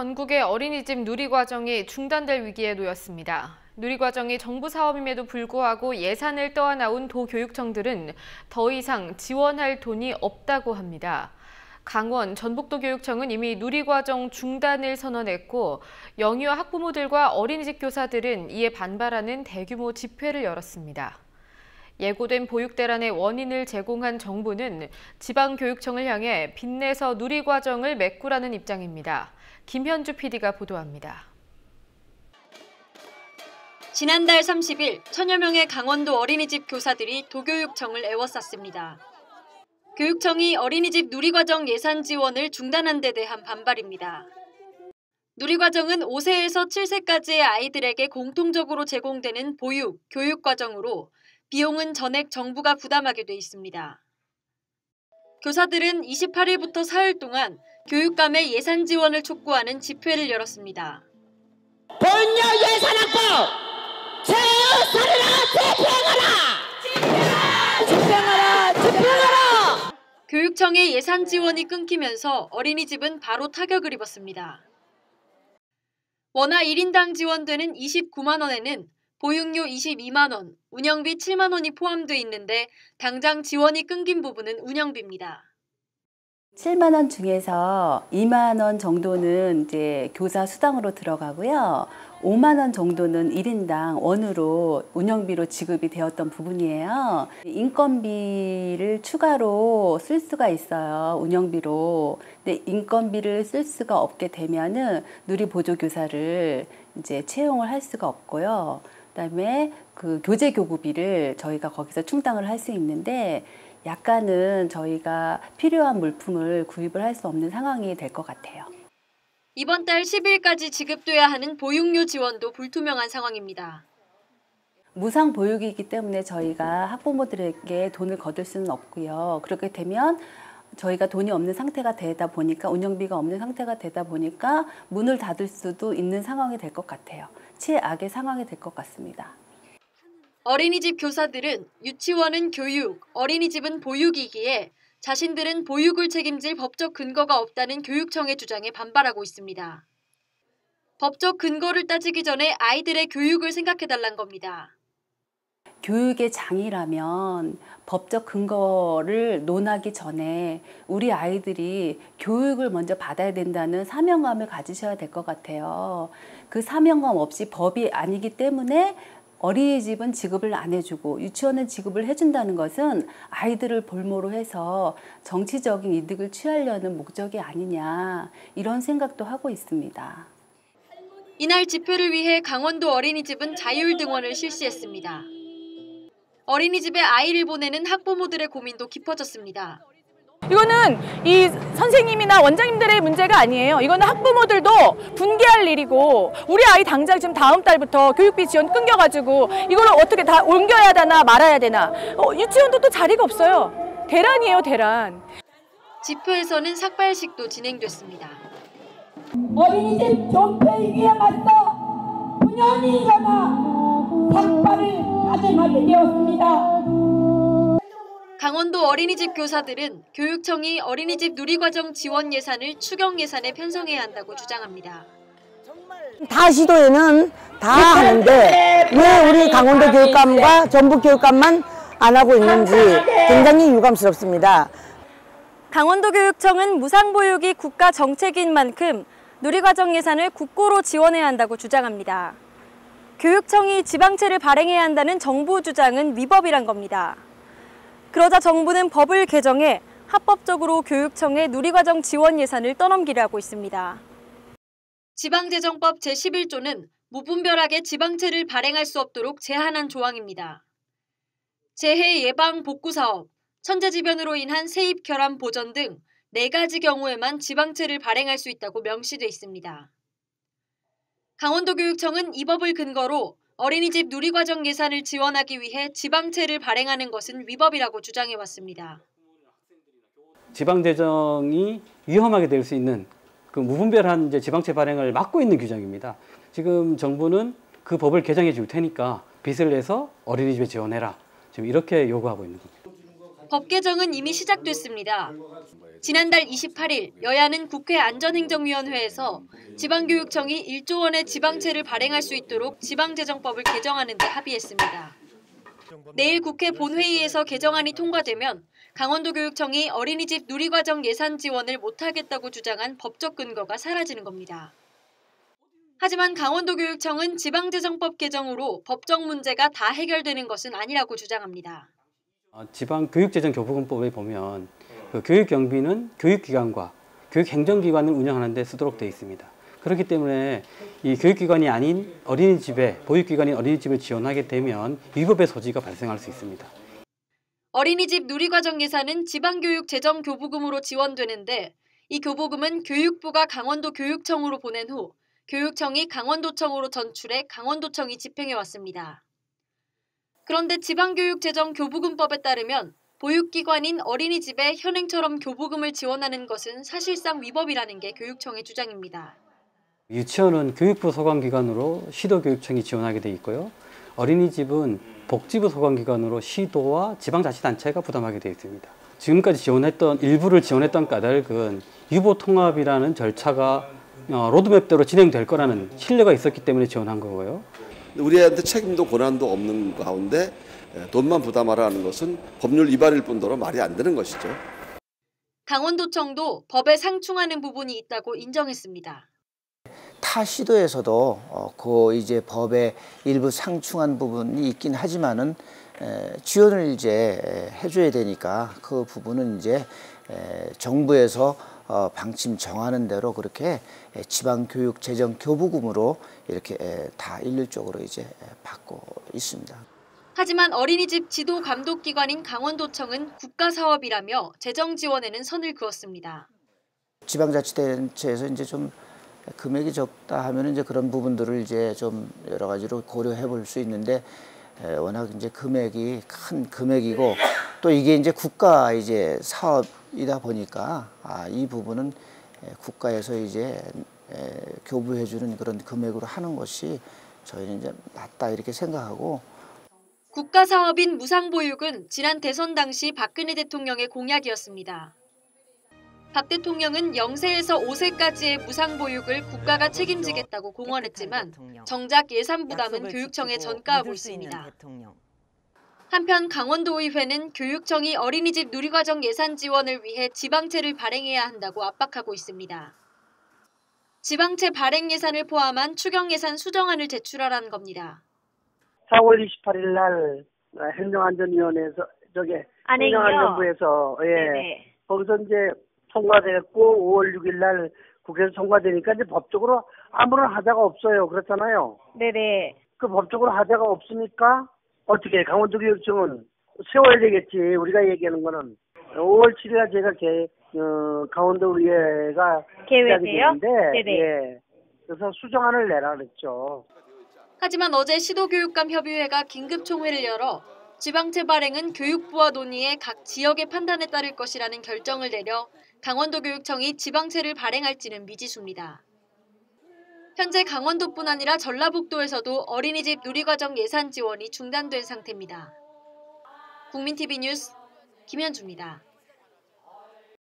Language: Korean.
전국의 어린이집 누리과정이 중단될 위기에 놓였습니다. 누리과정이 정부 사업임에도 불구하고 예산을 떠안아온 도교육청들은 더 이상 지원할 돈이 없다고 합니다. 강원, 전북도교육청은 이미 누리과정 중단을 선언했고 영유아 학부모들과 어린이집 교사들은 이에 반발하는 대규모 집회를 열었습니다. 예고된 보육대란의 원인을 제공한 정부는 지방교육청을 향해 빚내서 누리과정을 메꾸라는 입장입니다. 김현주 PD가 보도합니다. 지난달 30일 천여 명의 강원도 어린이집 교사들이 도교육청을 에워쌌습니다. 교육청이 어린이집 누리과정 예산 지원을 중단한 데 대한 반발입니다. 누리과정은 5세에서 7세까지의 아이들에게 공통적으로 제공되는 보육, 교육과정으로 비용은 전액 정부가 부담하게 돼 있습니다. 교사들은 28일부터 사흘 동안 교육감의 예산 지원을 촉구하는 집회를 열었습니다. 본령 예산 확보! 집행하라! 집행하라! 교육청의 예산 지원이 끊기면서 어린이집은 바로 타격을 입었습니다. 원화 1인당 지원되는 29만 원에는 보육료 22만 원, 운영비 7만 원이 포함돼 있는데 당장 지원이 끊긴 부분은 운영비입니다. 7만 원 중에서 2만 원 정도는 이제 교사 수당으로 들어가고요. 5만 원 정도는 1인당 원으로 운영비로 지급이 되었던 부분이에요. 인건비를 추가로 쓸 수가 있어요. 운영비로. 근데 인건비를 쓸 수가 없게 되면은 누리보조교사를 이제 채용을 할 수가 없고요. 그다음에 그 교재 교구비를 저희가 거기서 충당을 할 수 있는데 약간은 저희가 필요한 물품을 구입을 할 수 없는 상황이 될 것 같아요. 이번 달 10일까지 지급돼야 하는 보육료 지원도 불투명한 상황입니다. 무상 보육이기 때문에 저희가 학부모들에게 돈을 거둘 수는 없고요. 그렇게 되면 저희가 돈이 없는 상태가 되다 보니까 운영비가 없는 상태가 되다 보니까 문을 닫을 수도 있는 상황이 될 것 같아요. 최악의 상황이 될 것 같습니다. 어린이집 교사들은 유치원은 교육, 어린이집은 보육이기에 자신들은 보육을 책임질 법적 근거가 없다는 교육청의 주장에 반발하고 있습니다. 법적 근거를 따지기 전에 아이들의 교육을 생각해달란 겁니다. 교육의 장이라면 법적 근거를 논하기 전에 우리 아이들이 교육을 먼저 받아야 된다는 사명감을 가지셔야 될 것 같아요. 그 사명감 없이 법이 아니기 때문에 어린이집은 지급을 안 해주고 유치원은 지급을 해준다는 것은 아이들을 볼모로 해서 정치적인 이득을 취하려는 목적이 아니냐 이런 생각도 하고 있습니다. 이날 집회를 위해 강원도 어린이집은 자율등원을 실시했습니다. 어린이집에 아이를 보내는 학부모들의 고민도 깊어졌습니다. 이거는 이 선생님이나 원장님들의 문제가 아니에요. 이거는 학부모들도 분개할 일이고 우리 아이 당장 지금 다음 달부터 교육비 지원 끊겨가지고 이걸 어떻게 다 옮겨야 되나 말아야 되나. 유치원도 또 자리가 없어요. 대란이에요, 대란. 집회에서는 삭발식도 진행됐습니다. 어린이집 존폐위기에 맞서 분연히 일어나 삭발을 가정하게 되었습니다. 강원도 어린이집 교사들은 교육청이 어린이집 누리과정 지원 예산을 추경 예산에 편성해야 한다고 주장합니다. 다 시도에는 다 하는데 왜 우리 강원도 교육감과 전북 교육감만 안 하고 있는지 굉장히 유감스럽습니다. 강원도 교육청은 무상보육이 국가 정책인 만큼 누리과정 예산을 국고로 지원해야 한다고 주장합니다. 교육청이 지방채를 발행해야 한다는 정부 주장은 위법이란 겁니다. 그러자 정부는 법을 개정해 합법적으로 교육청에 누리과정 지원 예산을 떠넘기려 있습니다. 지방재정법 제11조는 무분별하게 지방채를 발행할 수 없도록 제한한 조항입니다. 재해 예방 복구 사업, 천재지변으로 인한 세입 결함 보전 등 4가지 경우에만 지방채를 발행할 수 있다고 명시돼 있습니다. 강원도 교육청은 이 법을 근거로 어린이집 누리과정 예산을 지원하기 위해 지방채를 발행하는 것은 위법이라고 주장해왔습니다. 지방재정이 위험하게 될 수 있는 그 무분별한 이제 지방채 발행을 막고 있는 규정입니다. 지금 정부는 그 법을 개정해 줄 테니까 빚을 내서 어린이집에 지원해라. 지금 이렇게 요구하고 있는 겁니다. 법 개정은 이미 시작됐습니다. 지난달 28일 여야는 국회 안전행정위원회에서 지방교육청이 1조 원의 지방채를 발행할 수 있도록 지방재정법을 개정하는 데 합의했습니다. 내일 국회 본회의에서 개정안이 통과되면 강원도교육청이 어린이집 누리과정 예산 지원을 못하겠다고 주장한 법적 근거가 사라지는 겁니다. 하지만 강원도교육청은 지방재정법 개정으로 법적 문제가 다 해결되는 것은 아니라고 주장합니다. 지방교육재정교부금법에 보면 그 교육경비는 교육기관과 교육행정기관을 운영하는 데 쓰도록 되어 있습니다. 그렇기 때문에 이 교육기관이 아닌 어린이집에, 보육기관인 어린이집을 지원하게 되면 위법의 소지가 발생할 수 있습니다. 어린이집 누리과정 예산은 지방교육재정교부금으로 지원되는데 이 교부금은 교육부가 강원도 교육청으로 보낸 후 교육청이 강원도청으로 전출해 강원도청이 집행해왔습니다. 그런데 지방교육재정교부금법에 따르면 보육기관인 어린이집에 현행처럼 교부금을 지원하는 것은 사실상 위법이라는 게 교육청의 주장입니다. 유치원은 교육부 소관기관으로 시도교육청이 지원하게 돼 있고요. 어린이집은 복지부 소관기관으로 시도와 지방자치단체가 부담하게 되어 있습니다. 지금까지 일부를 지원했던 까닭은 유보통합이라는 절차가 로드맵대로 진행될 거라는 신뢰가 있었기 때문에 지원한 거고요. 우리한테 책임도 권한도 없는 가운데 돈만 부담하라는 것은 법률 위반일 뿐더러 말이 안 되는 것이죠. 강원도청도 법에 상충하는 부분이 있다고 인정했습니다. 타 시도에서도 그 이제 법에 일부 상충한 부분이 있긴 하지만은 지원을 이제 해줘야 되니까 그 부분은 이제 정부에서 방침 정하는 대로 그렇게 지방교육재정교부금으로 이렇게 다 일률적으로 이제 받고 있습니다. 하지만 어린이집 지도 감독기관인 강원도청은 국가사업이라며 재정 지원에는 선을 그었습니다. 지방자치단체에서 이제 좀 금액이 적다 하면 이제 그런 부분들을 이제 좀 여러 가지로 고려해 볼 수 있는데 워낙 이제 금액이 큰 금액이고 또 이게 이제 국가 이제 사업이다 보니까 이 부분은 국가에서 이제 교부해 주는 그런 금액으로 하는 것이 저희는 이제 맞다 이렇게 생각하고. 국가사업인 무상보육은 지난 대선 당시 박근혜 대통령의 공약이었습니다. 박 대통령은 0세에서 5세까지의 무상보육을 국가가 책임지겠다고 공언했지만 정작 예산 부담은 교육청에 전가하고 있습니다. 한편 강원도의회는 교육청이 어린이집 누리과정 예산 지원을 위해 지방채를 발행해야 한다고 압박하고 있습니다. 지방채 발행 예산을 포함한 추경 예산 수정안을 제출하라는 겁니다. 4월 28일 날 행정안전위원회에서 행정안전부에서 거기서 이제 통과됐고 5월 6일 날 국회에서 통과되니까 이제 법적으로 아무런 하자가 없어요. 그렇잖아요. 네네. 그 법적으로 하자가 없으니까 어떻게 강원도교육청은 세워야 되겠지. 우리가 얘기하는 거는 5월 7일에 제가 강원도의회가 계획이에요? 네네. 예. 그래서 수정안을 내라 그랬죠. 하지만 어제 시도교육감협의회가 긴급총회를 열어 지방채 발행은 교육부와 논의해 각 지역의 판단에 따를 것이라는 결정을 내려 강원도교육청이 지방채를 발행할지는 미지수입니다. 현재 강원도뿐 아니라 전라북도에서도 어린이집 누리과정 예산 지원이 중단된 상태입니다. 국민TV 뉴스 김현주입니다.